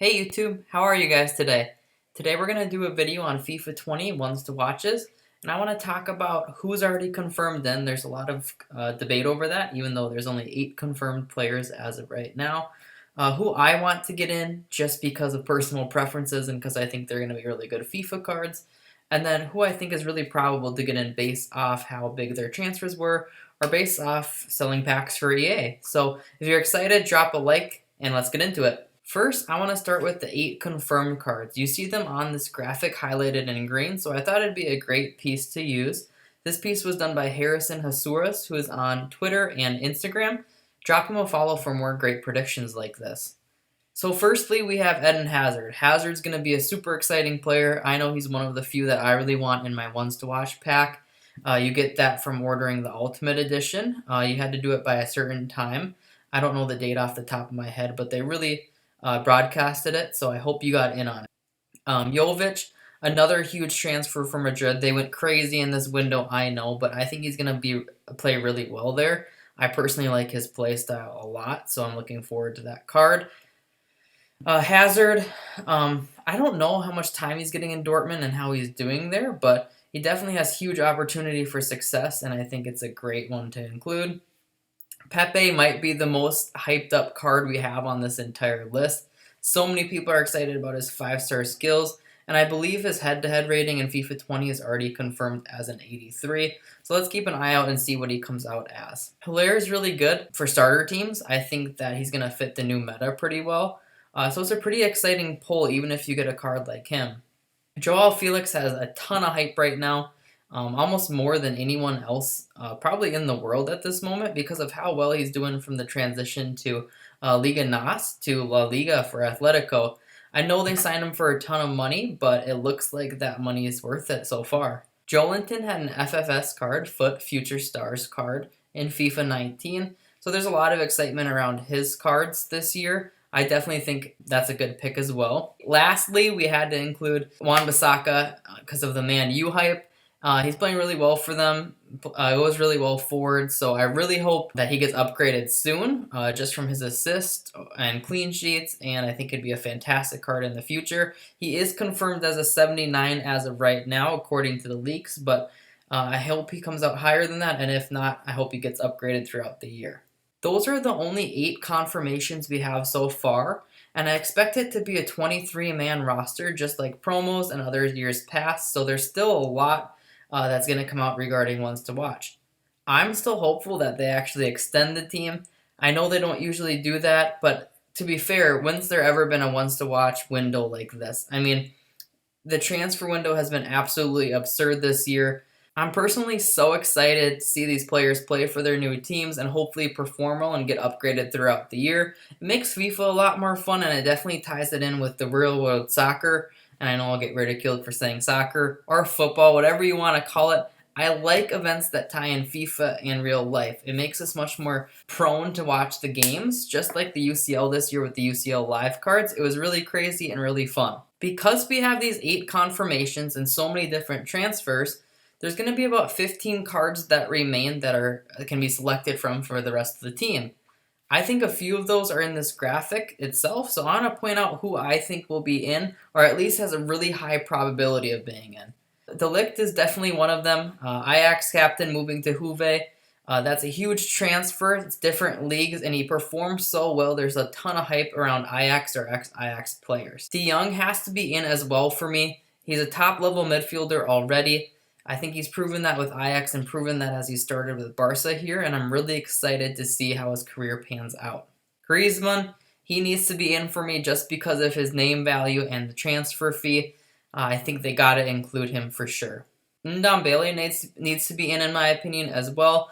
Hey YouTube, how are you guys today? Today we're going to do a video on FIFA 20 ones to watches, and I want to talk about who's already confirmed in. There's a lot of debate over that, even though there's only 8 confirmed players as of right now. Who I want to get in just because of personal preferences and because I think they're going to be really good FIFA cards. And then who I think is really probable to get in based off how big their transfers were or based off selling packs for EA. So if you're excited, drop a like and let's get into it. First, I want to start with the 8 confirmed cards. You see them on this graphic highlighted in green, so I thought it'd be a great piece to use. This piece was done by Harrison Hasuras, who is on Twitter and Instagram. Drop him a follow for more great predictions like this. So firstly, we have Eden Hazard. Hazard's going to be a super exciting player. I know he's one of the few that I really want in my ones to watch pack. You get that from ordering the Ultimate Edition. You had to do it by a certain time. I don't know the date off the top of my head, but they really broadcasted it, so I hope you got in on it. Jovic, another huge transfer from Madrid. They went crazy in this window, I know, but I think he's going to play really well there. I personally like his play style a lot, so I'm looking forward to that card. Hazard, I don't know how much time he's getting in Dortmund and how he's doing there, but he definitely has huge opportunity for success, and I think it's a great one to include. Pepe might be the most hyped up card we have on this entire list. So many people are excited about his 5-star skills, and I believe his head-to-head rating in FIFA 20 is already confirmed as an 83. So let's keep an eye out and see what he comes out as. Hilaire is really good for starter teams. I think that he's going to fit the new meta pretty well. So it's a pretty exciting pull even if you get a card like him. Joao Felix has a ton of hype right now. Almost more than anyone else probably in the world at this moment because of how well he's doing from the transition to Liga NOS to La Liga for Atletico. I know they signed him for a ton of money, but it looks like that money is worth it so far. Joelinton had an FFS card, Foot Future Stars card, in FIFA 19, so there's a lot of excitement around his cards this year. I definitely think that's a good pick as well. Lastly, we had to include Wan-Bissaka because of the Man U hype. He's playing really well for them. Goes really well forward, so I really hope that he gets upgraded soon, just from his assist and clean sheets, and I think it'd be a fantastic card in the future. He is confirmed as a 79 as of right now, according to the leaks, but I hope he comes out higher than that, and if not, I hope he gets upgraded throughout the year. Those are the only 8 confirmations we have so far, and I expect it to be a 23-man roster, just like promos and other years past, so there's still a lot that's going to come out regarding ones to watch. I'm still hopeful that they actually extend the team. I know they don't usually do that, but to be fair, when's there ever been a ones to watch window like this? I mean, the transfer window has been absolutely absurd this year. I'm personally so excited to see these players play for their new teams and hopefully perform well and get upgraded throughout the year. It makes FIFA a lot more fun, and it definitely ties it in with the real world soccer. And I know I'll get ridiculed for saying soccer or football, whatever you want to call it. I like events that tie in FIFA and real life. It makes us much more prone to watch the games, just like the UCL this year with the UCL live cards. It was really crazy and really fun. Because we have these 8 confirmations and so many different transfers, there's going to be about 15 cards that remain that can be selected from for the rest of the team. I think a few of those are in this graphic itself, so I want to point out who I think will be in, or at least has a really high probability of being in. De Ligt is definitely one of them. Ajax captain moving to Juve. That's a huge transfer. It's different leagues, and he performs so well. There's a ton of hype around Ajax or ex-Ajax players. De Jong has to be in as well for me. He's a top-level midfielder already. I think he's proven that with Ajax and proven that as he started with Barca here, and I'm really excited to see how his career pans out. Griezmann, he needs to be in for me just because of his name value and the transfer fee. I think they got to include him for sure. Ndombele needs to be in my opinion, as well,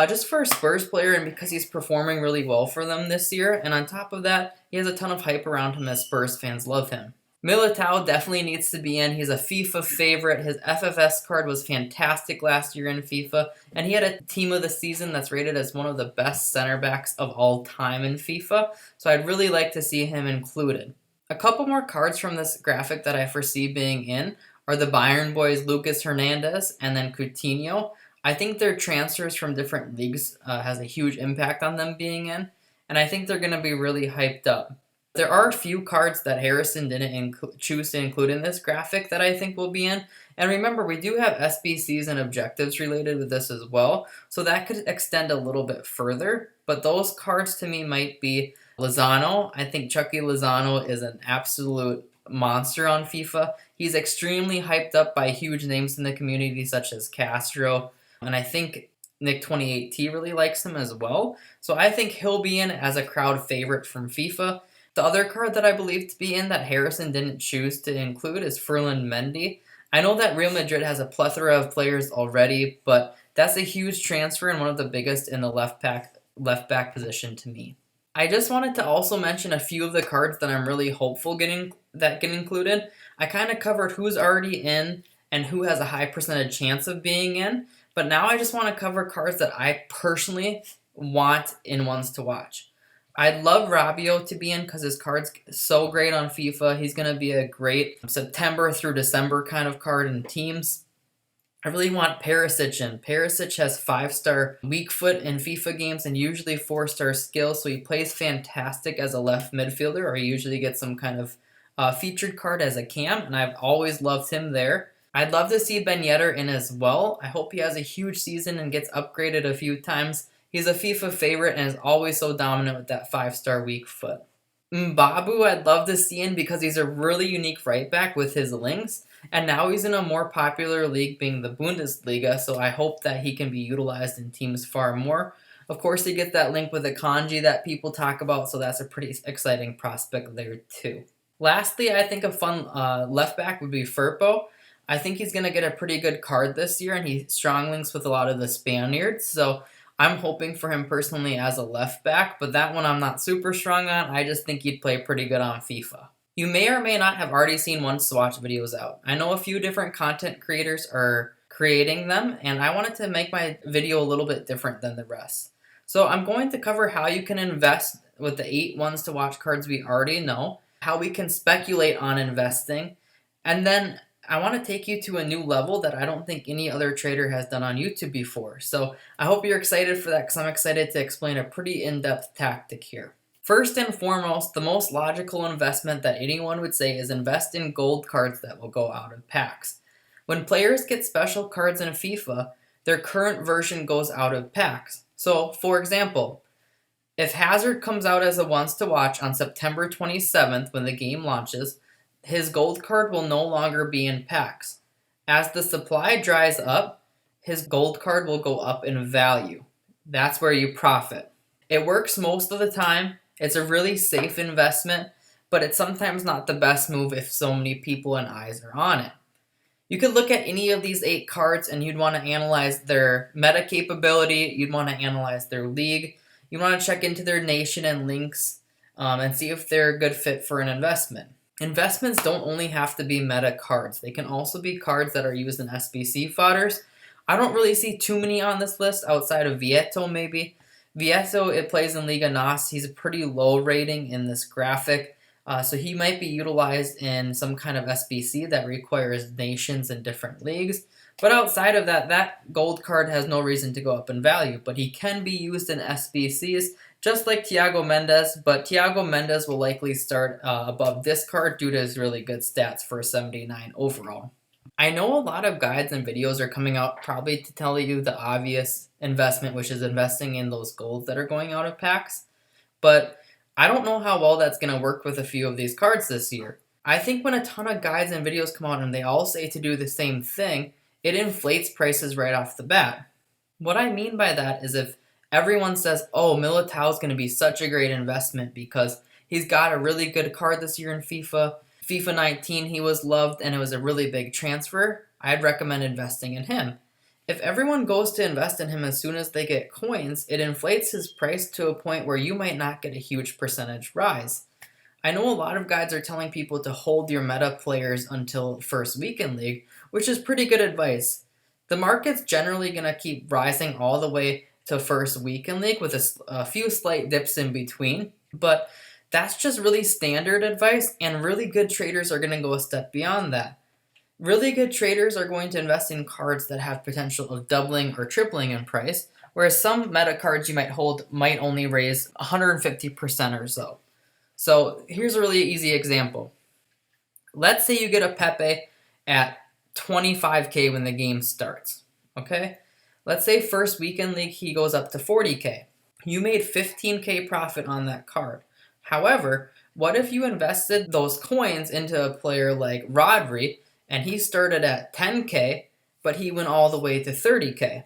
just for a Spurs player and because he's performing really well for them this year, and on top of that, he has a ton of hype around him as Spurs fans love him. Militao definitely needs to be in. He's a FIFA favorite. His FFS card was fantastic last year in FIFA, and he had a team of the season that's rated as one of the best center backs of all time in FIFA, so I'd really like to see him included. A couple more cards from this graphic that I foresee being in are the Bayern boys Lucas Hernandez and then Coutinho. I think their transfers from different leagues has a huge impact on them being in, and I think they're going to be really hyped up. There are a few cards that Harrison didn't choose to include in this graphic that I think will be in. And remember, we do have SBCs and objectives related with this as well, so that could extend a little bit further. But those cards to me might be Lozano. I think Chucky Lozano is an absolute monster on FIFA. He's extremely hyped up by huge names in the community such as Castro, and I think Nick28T really likes him as well. So I think he'll be in as a crowd favorite from FIFA. The other card that I believe to be in that Harrison didn't choose to include is Ferland Mendy. I know that Real Madrid has a plethora of players already, but that's a huge transfer and one of the biggest in the left back position to me. I just wanted to also mention a few of the cards that I'm really hopeful get included. I kind of covered who's already in and who has a high percentage chance of being in, but now I just want to cover cards that I personally want in ones to watch. I'd love Rabiot to be in because his card's so great on FIFA. He's going to be a great September through December kind of card in teams. I really want Perisic in. Perisic has 5-star weak foot in FIFA games and usually 4-star skill, so he plays fantastic as a left midfielder, or he usually gets some kind of featured card as a cam, and I've always loved him there. I'd love to see Ben Yedder in as well. I hope he has a huge season and gets upgraded a few times. He's a FIFA favorite and is always so dominant with that 5-star weak foot. Mbabu I'd love to see in because he's a really unique right back with his links, and now he's in a more popular league being the Bundesliga, so I hope that he can be utilized in teams far more. Of course, he gets that link with the kanji that people talk about, so that's a pretty exciting prospect there too. Lastly, I think a fun left back would be Firpo. I think he's going to get a pretty good card this year, and he strong links with a lot of the Spaniards, so I'm hoping for him personally as a left back, but that one I'm not super strong on. I just think he'd play pretty good on FIFA. You may or may not have already seen Ones to Watch videos out. I know a few different content creators are creating them, and I wanted to make my video a little bit different than the rest. So I'm going to cover how you can invest with the 8 Ones to Watch cards we already know, how we can speculate on investing, and then I want to take you to a new level that I don't think any other trader has done on YouTube before. So I hope you're excited for that because I'm excited to explain a pretty in-depth tactic here. First and foremost, the most logical investment that anyone would say is invest in gold cards that will go out of packs. When players get special cards in FIFA, their current version goes out of packs. So, for example, if Hazard comes out as a Ones to Watch on September 27th when the game launches, his gold card will no longer be in packs. As the supply dries up, his gold card will go up in value. That's where you profit. It works most of the time. It's a really safe investment, but it's sometimes not the best move if so many people and eyes are on it. You could look at any of these 8 cards and you'd want to analyze their meta capability, you'd want to analyze their league, you'd want to check into their nation and links, and see if they're a good fit for an investment. Investments don't only have to be meta cards. They can also be cards that are used in SBC fodders. I don't really see too many on this list outside of Vieto maybe. Vieto, it plays in Liga NOS. He's a pretty low rating in this graphic, so he might be utilized in some kind of SBC that requires nations in different leagues. But outside of that, that gold card has no reason to go up in value, but he can be used in SBCs, just like Thiago Mendes, but Thiago Mendes will likely start above this card due to his really good stats for a 79 overall. I know a lot of guides and videos are coming out probably to tell you the obvious investment, which is investing in those golds that are going out of packs, but I don't know how well that's going to work with a few of these cards this year. I think when a ton of guides and videos come out and they all say to do the same thing, it inflates prices right off the bat. What I mean by that is if everyone says, oh, Militao's going to be such a great investment because he's got a really good card this year in FIFA. FIFA 19, he was loved and it was a really big transfer. I'd recommend investing in him. If everyone goes to invest in him as soon as they get coins, it inflates his price to a point where you might not get a huge percentage rise. I know a lot of guides are telling people to hold your meta players until first weekend league, which is pretty good advice. The market's generally going to keep rising all the way to first weekend league with a few slight dips in between, but that's just really standard advice, and really good traders are going to go a step beyond that. Really good traders are going to invest in cards that have potential of doubling or tripling in price, whereas some meta cards you might hold might only raise 150% or so. So here's a really easy example. Let's say you get a Pepe at 25K when the game starts, okay? Let's say first weekend league he goes up to 40K. You made 15K profit on that card. However, what if you invested those coins into a player like Rodri and he started at 10K, but he went all the way to 30K?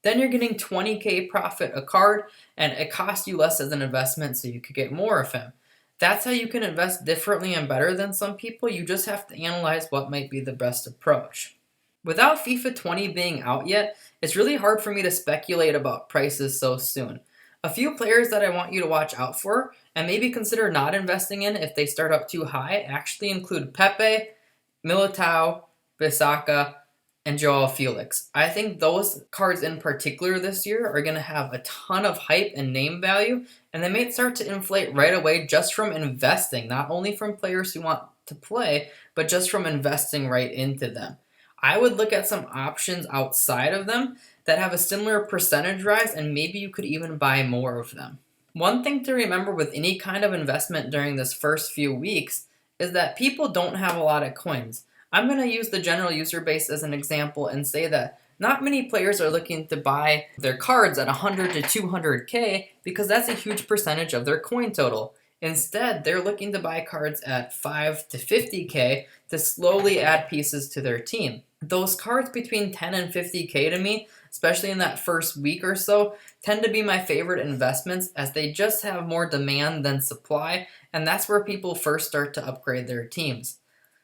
Then you're getting 20K profit a card, and it costs you less as an investment, so you could get more of him. That's how you can invest differently and better than some people. You just have to analyze what might be the best approach. Without FIFA 20 being out yet, it's really hard for me to speculate about prices so soon. A few players that I want you to watch out for and maybe consider not investing in if they start up too high actually include Pepe, Militao, Bisaka, and Joao Felix. I think those cards in particular this year are going to have a ton of hype and name value, and they may start to inflate right away just from investing, not only from players who want to play, but just from investing right into them. I would look at some options outside of them that have a similar percentage rise, and maybe you could even buy more of them. One thing to remember with any kind of investment during this first few weeks is that people don't have a lot of coins. I'm going to use the general user base as an example and say that not many players are looking to buy their cards at 100 to 200K because that's a huge percentage of their coin total. Instead, they're looking to buy cards at 5 to 50K to slowly add pieces to their team. Those cards between 10 and 50K to me, especially in that first week or so, tend to be my favorite investments as they just have more demand than supply, and that's where people first start to upgrade their teams.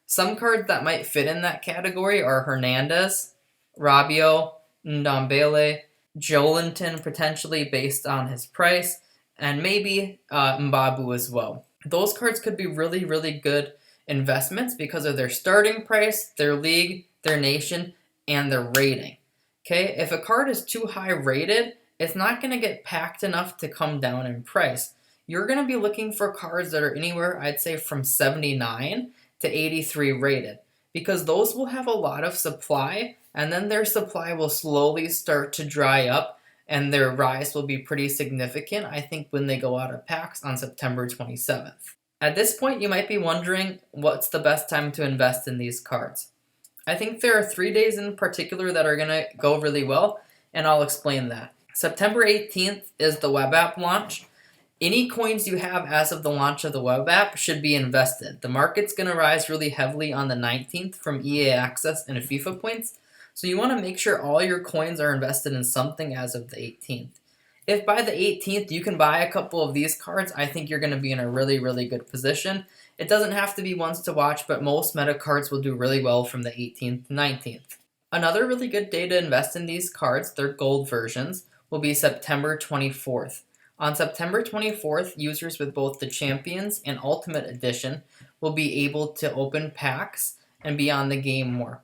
Some cards that might fit in that category are Hernandez, Rabiot, Ndombele, Joelinton potentially based on his price, and maybe Mbabu as well. Those cards could be really, really good investments because of their starting price, their league, their nation, and their rating. Okay, if a card is too high rated, it's not going to get packed enough to come down in price. You're going to be looking for cards that are anywhere, I'd say, from 79 to 83 rated, because those will have a lot of supply, and then their supply will slowly start to dry up, and their rise will be pretty significant, I think, when they go out of packs on September 27th. At this point, you might be wondering what's the best time to invest in these cards. I think there are 3 days in particular that are going to go really well, and I'll explain that. September 18th is the web app launch. Any coins you have as of the launch of the web app should be invested. The market's going to rise really heavily on the 19th from EA Access and FIFA points, so you want to make sure all your coins are invested in something as of the 18th. If by the 18th you can buy a couple of these cards, I think you're going to be in a really, really good position. It doesn't have to be ones to watch, but most meta cards will do really well from the 18th to 19th. Another really good day to invest in these cards, their gold versions, will be September 24th. On September 24th, users with both the Champions and Ultimate Edition will be able to open packs and be on the game more.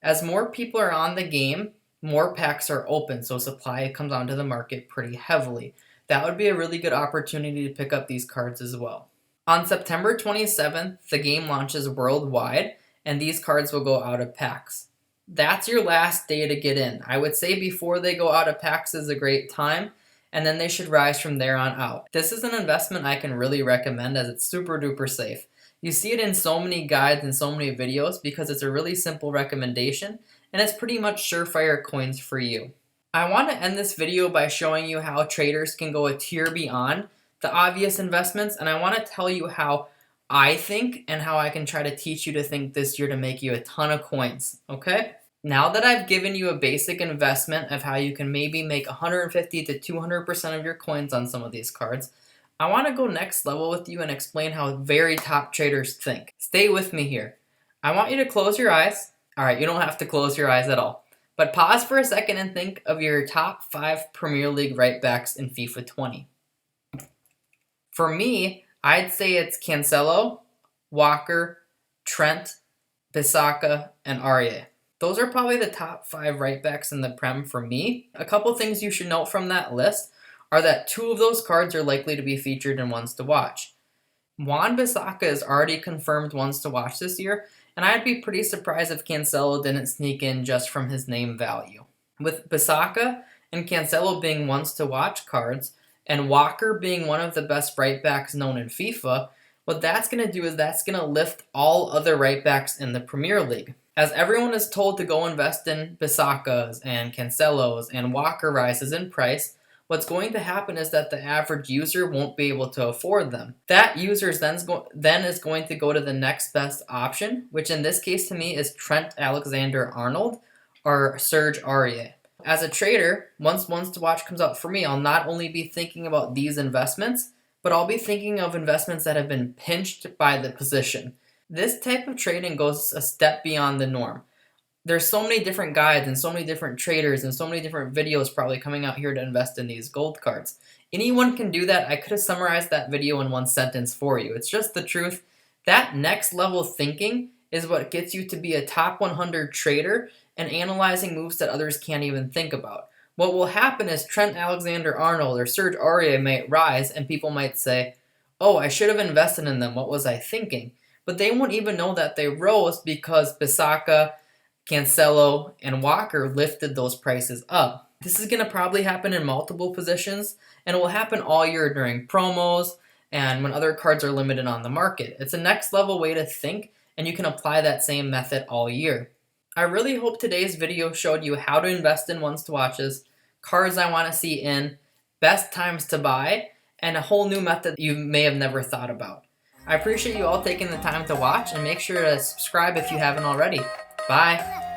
As more people are on the game, more packs are open, so supply comes onto the market pretty heavily. That would be a really good opportunity to pick up these cards as well. On September 27th, the game launches worldwide, and these cards will go out of packs. That's your last day to get in. I would say before they go out of packs is a great time, and then they should rise from there on out. This is an investment I can really recommend as it's super duper safe. You see it in so many guides and so many videos because it's a really simple recommendation, and it's pretty much surefire coins for you. I want to end this video by showing you how traders can go a tier beyond the obvious investments, and I want to tell you how I think and how I can try to teach you to think this year to make you a ton of coins, okay? Now that I've given you a basic investment of how you can maybe make 150 to 200% of your coins on some of these cards, I want to go next level with you and explain how very top traders think. Stay with me here. I want you to close your eyes. Alright, you don't have to close your eyes at all. But pause for a second and think of your top 5 Premier League right backs in FIFA 20. For me, I'd say it's Cancelo, Walker, Trent, Bisaka, and Aurier. Those are probably the top 5 right backs in the Prem for me. A couple things you should note from that list are that 2 of those cards are likely to be featured in ones to watch. Wan-Bissaka is already confirmed ones to watch this year, and I'd be pretty surprised if Cancelo didn't sneak in just from his name value. With Bissaka and Cancelo being ones to watch cards, and Walker being one of the best right backs known in FIFA, What that's going to do is that's going to lift all other right backs in the Premier League. As everyone is told to go invest in Bisaka's and Cancelo's and Walker rises in price, what's going to happen is that the average user won't be able to afford them. That user then is going to go to the next best option, which in this case to me is Trent Alexander-Arnold or Serge Aurier. As a trader, once Ones to Watch comes out for me, I'll not only be thinking about these investments, but I'll be thinking of investments that have been pinched by the position. This type of trading goes a step beyond the norm. There's so many different guides and so many different traders and so many different videos probably coming out here to invest in these gold cards. Anyone can do that. I could have summarized that video in one sentence for you. It's just the truth. That next level thinking is what gets you to be a top 100 trader and analyzing moves that others can't even think about. What will happen is Trent Alexander-Arnold or Serge Aurier might rise and people might say, oh, I should have invested in them. What was I thinking? But they won't even know that they rose because Bisaka, Cancelo, and Walker lifted those prices up. This is going to probably happen in multiple positions, and it will happen all year during promos and when other cards are limited on the market. It's a next level way to think, and you can apply that same method all year. I really hope today's video showed you how to invest in Ones to Watches, cards I want to see in, best times to buy, and a whole new method you may have never thought about. I appreciate you all taking the time to watch, and make sure to subscribe if you haven't already. Bye!